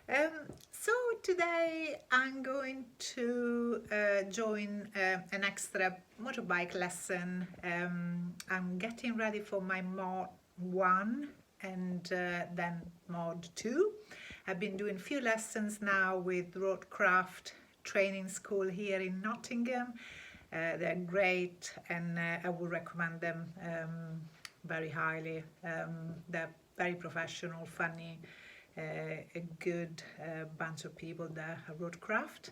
So today I'm going to join an extra motorbike lesson. I'm getting ready for my mod 1 and then mod 2. I've been doing a few lessons now with Roadcraft Training School here in Nottingham. They're great and I would recommend them very highly. They're very professional, funny, a good bunch of people there at Roadcraft.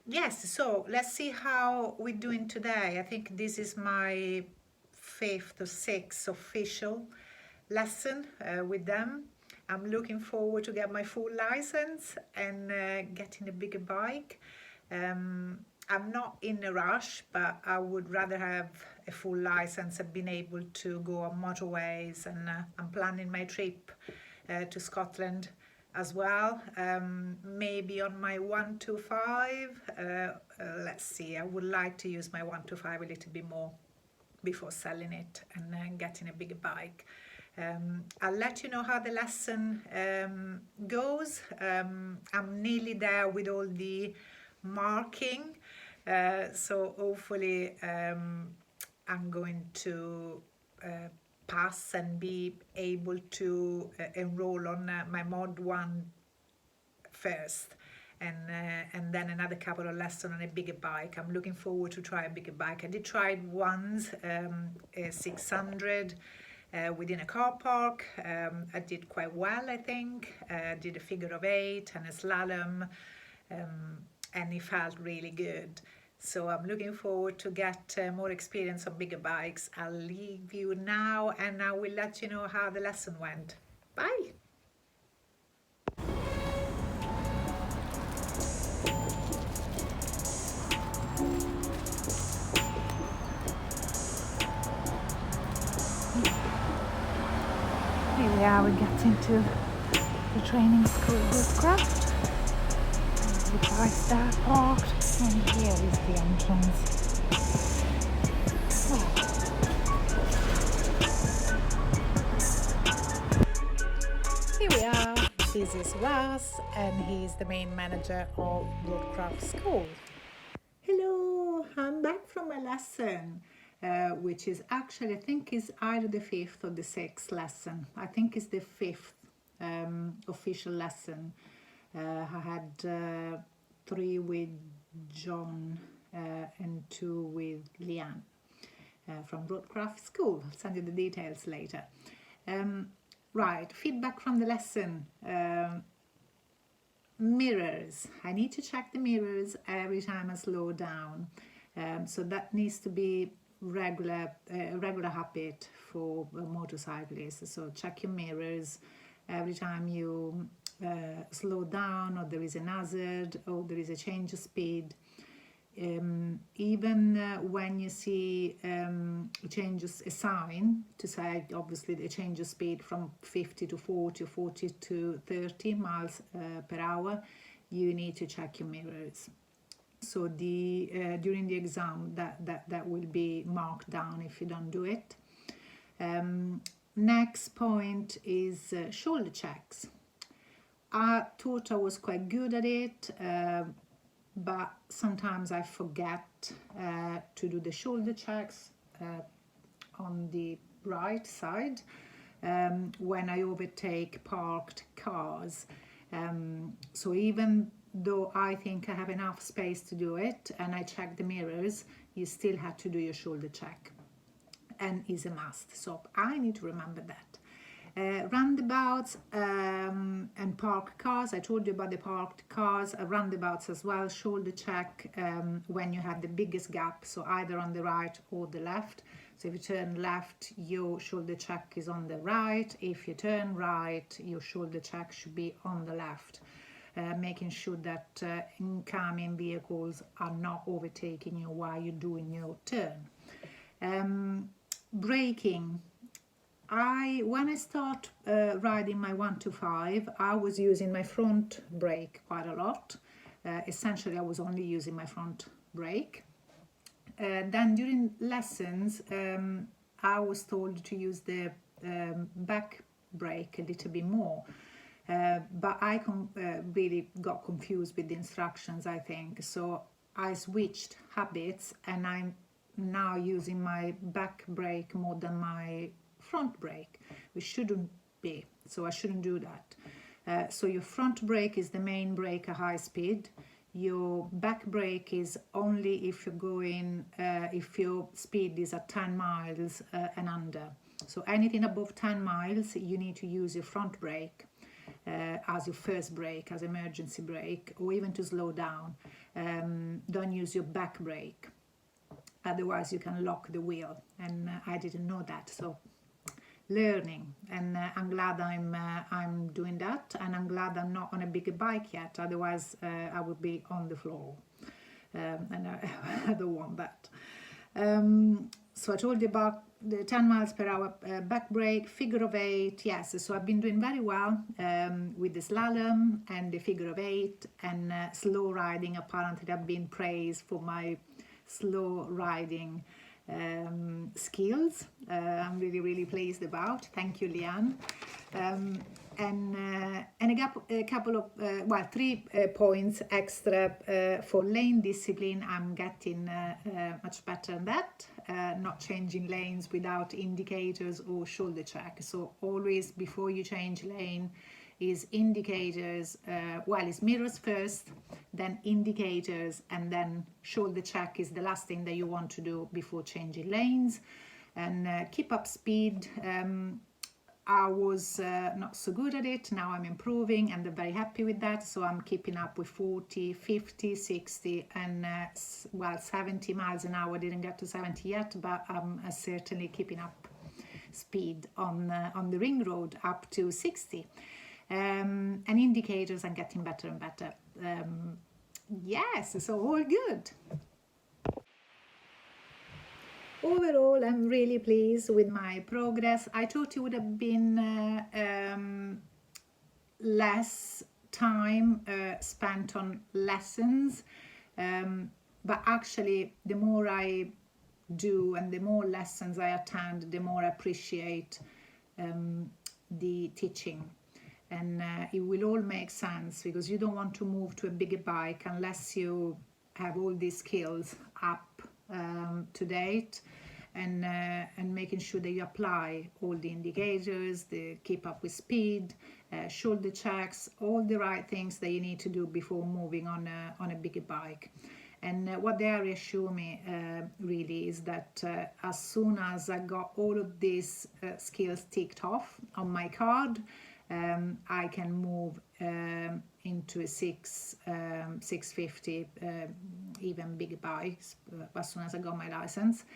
Yes, so let's see how we're doing today. I think this is my 5th or 6th official lesson with them. I'm looking forward to get my full license and getting a bigger bike. I'm not in a rush, but I would rather have a full license and been able to go on motorways, and I'm planning my trip to Scotland as well, maybe on my 125. Let's see, I would like to use my 125 a little bit more before selling it and getting a bigger bike. I'll let you know how the lesson goes. I'm nearly there with all the marking, so hopefully I'm going to pass and be able to enroll on my mod 1 first, and then another couple of lessons on a bigger bike. I'm looking forward to try a bigger bike. I did try it once, a 600 within a car park. I did quite well, I think. Did a figure of 8 and a slalom, and it felt really good. So I'm looking forward to get more experience on bigger bikes. I'll leave you now and I will let you know how the lesson went. Bye! Here we are, we get into the training school Woodcraft. The bikes there parked, and here is the entrance. Here we are, this is Russ, and he's the main manager of Woodcraft School. Hello, I'm back from my lesson, which is actually, I think is either the 5th or the 6th lesson. I think it's the 5th official lesson. I had 3 with John and 2 with Leanne from Roadcraft School. I'll send you the details later. Right, feedback from the lesson. Mirrors. I need to check the mirrors every time I slow down. So that needs to be a regular habit for motorcyclists. So check your mirrors every time you slow down, or there is an hazard, or there is a change of speed. Even when you see a sign to say obviously the change of speed from 50 to 40 or 40 to 30 miles per hour, you need to check your mirrors. So during the exam that will be marked down if you don't do it. Next point is shoulder checks. I thought I was quite good at it, but sometimes I forget to do the shoulder checks on the right side when I overtake parked cars. So even though I think I have enough space to do it and I check the mirrors, you still have to do your shoulder check, and is a must. So I need to remember that. Roundabouts and parked cars. I told you about the parked cars. Roundabouts as well, shoulder check when you have the biggest gap, so either on the right or the left. So if you turn left, your shoulder check is on the right. If you turn right, your shoulder check should be on the left. Making sure that incoming vehicles are not overtaking you while you're doing your turn. Braking. When I start riding my 125, I was using my front brake quite a lot. Essentially, I was only using my front brake. Then during lessons, I was told to use the back brake a little bit more. But I really got confused with the instructions, I think. So I switched habits, and I'm now using my back brake more than my front brake, which shouldn't be. So I shouldn't do that. So your front brake is the main brake at high speed. Your back brake is only if you're going, if your speed is at 10 miles and under. So anything above 10 miles, you need to use your front brake as your first brake, as emergency brake, or even to slow down. Don't use your back brake, otherwise you can lock the wheel, and I didn't know that. So learning, and I'm glad I'm doing that, and I'm glad I'm not on a bigger bike yet, otherwise I would be on the floor, and I don't want that. So I told you about the 10 miles per hour back brake, figure of 8, yes, so I've been doing very well with the slalom and the figure of 8, and slow riding. Apparently I've been praised for my slow riding skills. I'm really pleased about. Thank you, Leanne. And a couple of, 3 points extra for lane discipline. I'm getting much better at that, not changing lanes without indicators or shoulder check. So always before you change lane is indicators, it's mirrors first, then indicators, and then shoulder check is the last thing that you want to do before changing lanes. And keep up speed. I was not so good at it. Now I'm improving, and I'm very happy with that. So I'm keeping up with 40, 50, 60, and 70 miles an hour. Didn't get to 70 yet, but I'm certainly keeping up speed on the ring road up to 60. And indicators, I'm getting better and better. Yes, so all good. Overall, I'm really pleased with my progress. I thought it would have been less time spent on lessons, but actually the more I do and the more lessons I attend, the more I appreciate the teaching. And it will all make sense, because you don't want to move to a bigger bike unless you have all these skills up to date, and making sure that you apply all the indicators, the keep up with speed, shoulder checks, all the right things that you need to do before moving on a bigger bike. And what they reassure me really is that as soon as I got all of these skills ticked off on my card, I can move into a 650, even bigger bikes as soon as I got my license.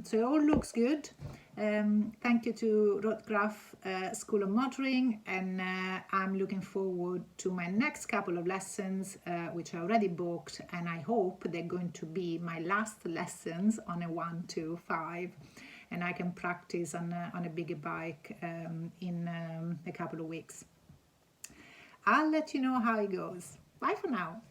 So it all looks good. Thank you to Rothgraf School of Motoring, and I'm looking forward to my next couple of lessons, which I already booked, and I hope they're going to be my last lessons on a 1, 2, 5. And I can practice on a bigger bike in a couple of weeks. I'll let you know how it goes. Bye for now.